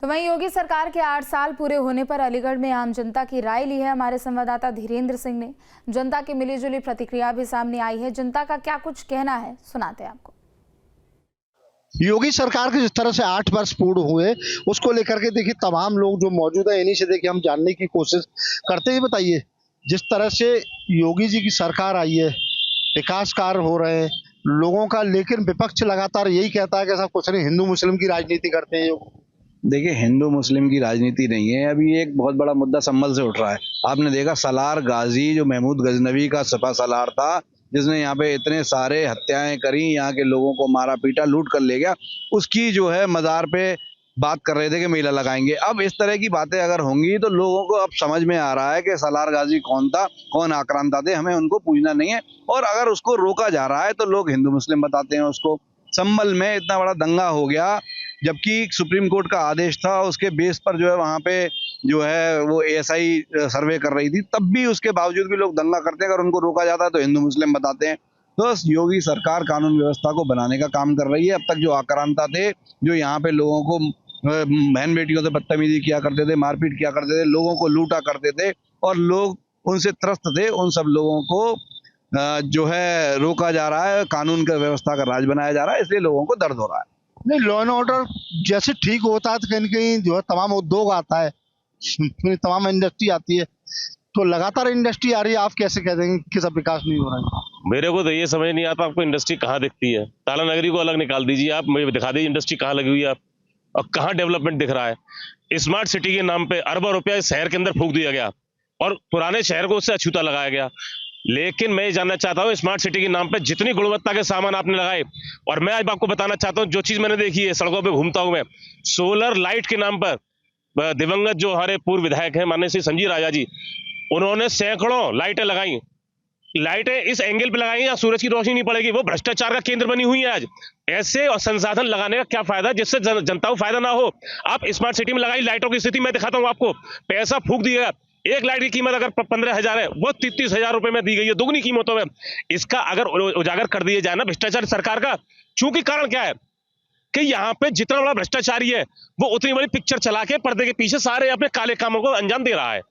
तो वहीं योगी सरकार के 8 साल पूरे होने पर अलीगढ़ में आम जनता की राय ली है हमारे संवाददाता धीरेन्द्र सिंह ने। जनता की मिलीजुली प्रतिक्रिया भी सामने आई है। जनता का क्या कुछ कहना है, सुनाते हैं आपको। योगी सरकार के जिस तरह से 8 वर्ष पूर्ण हुए उसको लेकर के देखिए तमाम लोग जो मौजूद है इन्हीं से देखिए हम जानने की कोशिश करते हैं। बताइए, जिस तरह से योगी जी की सरकार आई है, विकास कार्य हो रहे हैं लोगों का, लेकिन विपक्ष लगातार यही कहता है कि ऐसा कुछ नहीं, हिंदू मुस्लिम की राजनीति करते हैं। देखिए, हिंदू मुस्लिम की राजनीति नहीं है। अभी एक बहुत बड़ा मुद्दा संभल से उठ रहा है। आपने देखा सलार गाजी जो महमूद गजनवी का सपा सलार था, जिसने यहाँ पे इतने सारे हत्याएं करी, यहाँ के लोगों को मारा पीटा लूट कर ले गया, उसकी जो है मजार पे बात कर रहे थे कि मेला लगाएंगे। अब इस तरह की बातें अगर होंगी तो लोगों को अब समझ में आ रहा है कि सलार गाजी कौन था, कौन आक्रांता थे, हमें उनको पूछना नहीं है। और अगर उसको रोका जा रहा है तो लोग हिंदू मुस्लिम बताते हैं उसको। संभल में इतना बड़ा दंगा हो गया, जबकि सुप्रीम कोर्ट का आदेश था, उसके बेस पर जो है वहां पे जो है वो एएसआई सर्वे कर रही थी, तब भी उसके बावजूद भी लोग दंगा करते हैं। अगर उनको रोका जाता है तो हिंदू मुस्लिम बताते हैं। तो योगी सरकार कानून व्यवस्था को बनाने का काम कर रही है। अब तक जो आक्रांता थे, जो यहाँ पे लोगों को बहन बेटियों से बदतमीजी किया करते थे, मारपीट किया करते थे, लोगों को लूटा करते थे और लोग उनसे त्रस्त थे, उन सब लोगों को जो है रोका जा रहा है, कानून का व्यवस्था का राज बनाया जा रहा है, इसलिए लोगों को दर्द हो रहा है। नहीं, लॉ एंड ऑर्डर जैसे ठीक होता है तो कहीं कहीं जो है तमाम उद्योग आता है, तमाम इंडस्ट्री आती है, तो लगातार इंडस्ट्री आ रही है, आप कैसे कह देंगे कि सब विकास नहीं हो रहा है? मेरे को तो ये समझ नहीं आता आपको इंडस्ट्री कहाँ दिखती है। ताला नगरी को अलग निकाल दीजिए, आप मुझे दिखा दीजिए इंडस्ट्री कहाँ लगी हुई है, आप और कहाँ डेवलपमेंट दिख रहा है। स्मार्ट सिटी के नाम पे अरबों रुपया इस शहर के अंदर फूंक दिया गया और पुराने शहर को उससे अछूता लगाया गया। लेकिन मैं ये जानना चाहता हूँ, स्मार्ट सिटी के नाम पे जितनी गुणवत्ता के सामान आपने लगाए, और मैं आज आपको बताना चाहता हूँ जो चीज मैंने देखी है, सड़कों पे घूमता हूँ मैं, सोलर लाइट के नाम पर दिवंगत जो हमारे पूर्व विधायक हैं माननीय श्री संजीव राजा जी, उन्होंने सैकड़ों लाइटें लगाई। लाइटें इस एंगल पे लगाई या सूरज की रोशनी नहीं पड़ेगी, वो भ्रष्टाचार का केंद्र बनी हुई है। आज ऐसे और संसाधन लगाने का क्या फायदा जिससे जनता को फायदा ना हो। आप स्मार्ट सिटी में लगाई लाइटों की स्थिति मैं दिखाता हूँ आपको। पैसा फूंक दिया, एक लाइट की कीमत अगर 15,000 है, वो 33,000 रुपए में दी गई है, दुगनी कीमतों में। इसका अगर उजागर कर दिया जाए ना भ्रष्टाचार सरकार का, चूंकि कारण क्या है कि यहाँ पे जितना बड़ा भ्रष्टाचारी है वो उतनी बड़ी पिक्चर चला के पर्दे के पीछे सारे अपने काले कामों को अंजाम दे रहा है।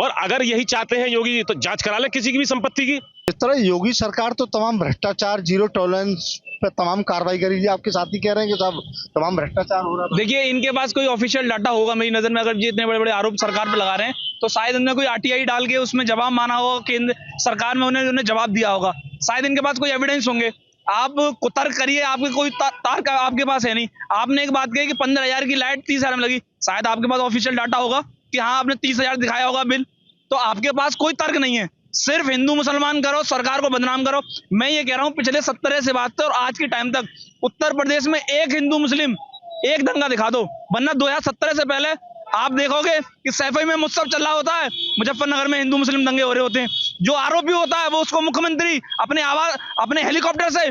और अगर यही चाहते हैं योगी जी तो जांच करा लें किसी की भी संपत्ति की। इस तरह योगी सरकार तो तमाम भ्रष्टाचार, जीरो टॉलरेंस पे तमाम कार्रवाई करेगी। आपके साथी कह रहे हैं कि सब तमाम भ्रष्टाचार हो रहा है। देखिए, इनके पास कोई ऑफिशियल डाटा होगा मेरी नजर में। अगर ये इतने बड़े बड़े आरोप सरकार पर लगा रहे हैं तो शायद उन्होंने कोई आरटीआई डाल के उसमें जवाब माना होगा, केंद्र सरकार में उन्हें जवाब दिया होगा। शायद इनके पास कोई एविडेंस होंगे। आप तर्क करिए, आपके कोई तार आपके पास है नहीं। आपने एक बात कही कि 15,000 की लाइट 30,000 में लगी, शायद आपके पास ऑफिशियल डाटा होगा कि हाँ आपने 30,000 दिखाया होगा बिल। तो आपके पास कोई तर्क नहीं है, सिर्फ हिंदू मुसलमान करो, सरकार को बदनाम करो। मैं ये कह रहा हूँ, पिछले 70 से 72 और आज के टाइम तक उत्तर प्रदेश में एक हिंदू मुस्लिम एक दंगा दिखा दो, वरना 2017 से पहले आप देखोगे कि सैफई में मुत्सव चल रहा होता है, मुजफ्फरनगर में हिंदू मुस्लिम दंगे हो रहे होते हैं। जो आरोपी होता है वो उसको मुख्यमंत्री अपने हेलीकॉप्टर से,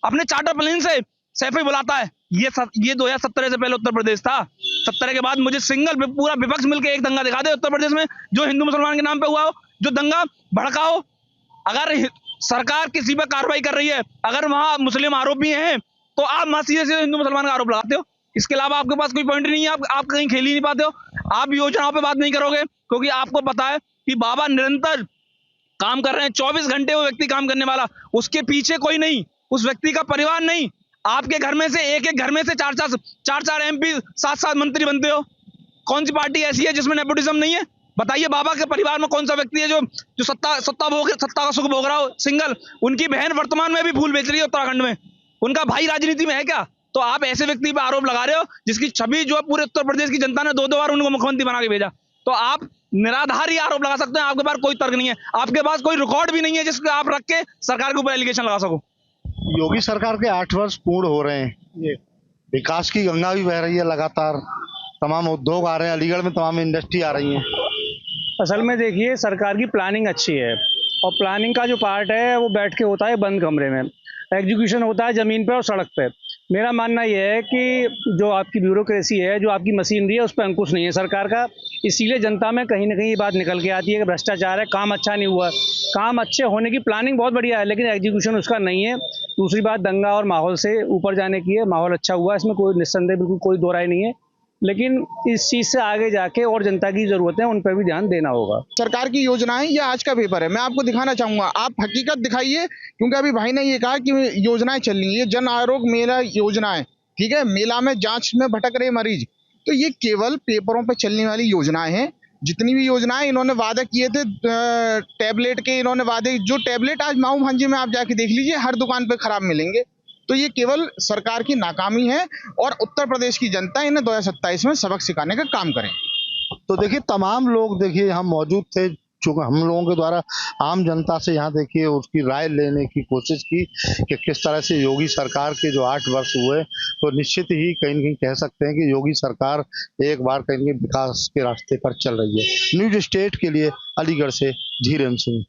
अपने चार्टर प्लेन से सैफई बुलाता है। ये 2017 से पहले उत्तर प्रदेश था। 70 के बाद मुझे सिंगल पूरा विपक्ष मिलकर एक दंगा दिखा दे उत्तर प्रदेश में जो हिंदू मुसलमान के नाम पे हुआ हो, जो दंगा भड़का हो। अगर सरकार किसी पर कार्रवाई कर रही है, अगर वहां मुस्लिम आरोपी हैं तो आप वहां सीधे सीधे हिंदू मुसलमान का आरोप लगाते हो। इसके अलावा आपके पास कोई पॉइंट नहीं है, आप कहीं खेल ही नहीं पाते हो। आप योजनाओं पर बात नहीं करोगे क्योंकि आपको पता है कि बाबा निरंतर काम कर रहे हैं, 24 घंटे वो व्यक्ति काम करने वाला, उसके पीछे कोई नहीं, उस व्यक्ति का परिवार नहीं। आपके घर में से एक घर में से चार एमपी 7 मंत्री बनते हो। कौन सी पार्टी ऐसी है जिसमें नेपोटिज्म नहीं है? बताइए, बाबा के परिवार में कौन सा व्यक्ति है जो सत्ता का सुख भोग रहा हो? सिंगल उनकी बहन वर्तमान में भी फूल बेच रही है उत्तराखंड में, उनका भाई राजनीति में है क्या? तो आप ऐसे व्यक्ति पे आरोप लगा रहे हो जिसकी छवि जो पूरे उत्तर प्रदेश की जनता ने 2-2 बार उनको मुख्यमंत्री बना के भेजा। तो आप निराधार ही आरोप लगा सकते हैं, आपके पास कोई तर्क नहीं है, आपके पास कोई रिकॉर्ड भी नहीं है जिसको आप रख के सरकार के ऊपर एलिगेशन लगा सको। योगी सरकार के 8 वर्ष पूर्ण हो रहे हैं, ये विकास की गंगा भी बह रही है लगातार, तमाम उद्योग आ रहे हैं, अलीगढ़ में तमाम इंडस्ट्री आ रही है। असल में देखिए, सरकार की प्लानिंग अच्छी है और प्लानिंग का जो पार्ट है वो बैठ के होता है बंद कमरे में, एग्जीक्यूशन होता है ज़मीन पे और सड़क पे। मेरा मानना यह है कि जो आपकी ब्यूरोक्रेसी है, जो आपकी मशीनरी है, उस पर अंकुश नहीं है सरकार का। इसीलिए जनता में कहीं ना कहीं ये बात निकल के आती है कि भ्रष्टाचार है, काम अच्छा नहीं हुआ। काम अच्छे होने की प्लानिंग बहुत बढ़िया है लेकिन एग्जीक्यूशन उसका नहीं है। दूसरी बात, दंगा और माहौल से ऊपर जाने की है। माहौल अच्छा हुआ, इसमें कोई निस्संदेह बिल्कुल कोई दो राय नहीं है। लेकिन इस चीज़ से आगे जाके और जनता की ज़रूरतें उन पर भी ध्यान देना होगा। सरकार की योजनाएं ये आज का पेपर है, मैं आपको दिखाना चाहूंगा, आप हकीकत दिखाइए, क्योंकि अभी भाई ने ये कहा कि योजनाएं चल रही है, ये जन आरोग्य मेला योजना है, ठीक है, मेला में जांच में भटक रहे मरीज, तो ये केवल पेपरों पे चलने वाली योजनाएं हैं। जितनी भी योजनाएं इन्होंने वादे किए थे, टैबलेट के इन्होंने वादे, जो टैबलेट आज माऊ भांजी में आप जाके देख लीजिए, हर दुकान पे खराब मिलेंगे, तो ये केवल सरकार की नाकामी है और उत्तर प्रदेश की जनता इन्हें 2027 में सबक सिखाने का काम करे। तो देखिए तमाम लोग देखिए यहाँ मौजूद थे, चूंकि हम लोगों के द्वारा आम जनता से यहाँ देखिए उसकी राय लेने की कोशिश की कि किस तरह से योगी सरकार के जो 8 वर्ष हुए, तो निश्चित ही कहीं न कहीं कह सकते हैं कि योगी सरकार एक बार कहीं न कहीं विकास के रास्ते पर चल रही है। न्यूज स्टेट के लिए अलीगढ़ से धीरेन्द्र सिंह।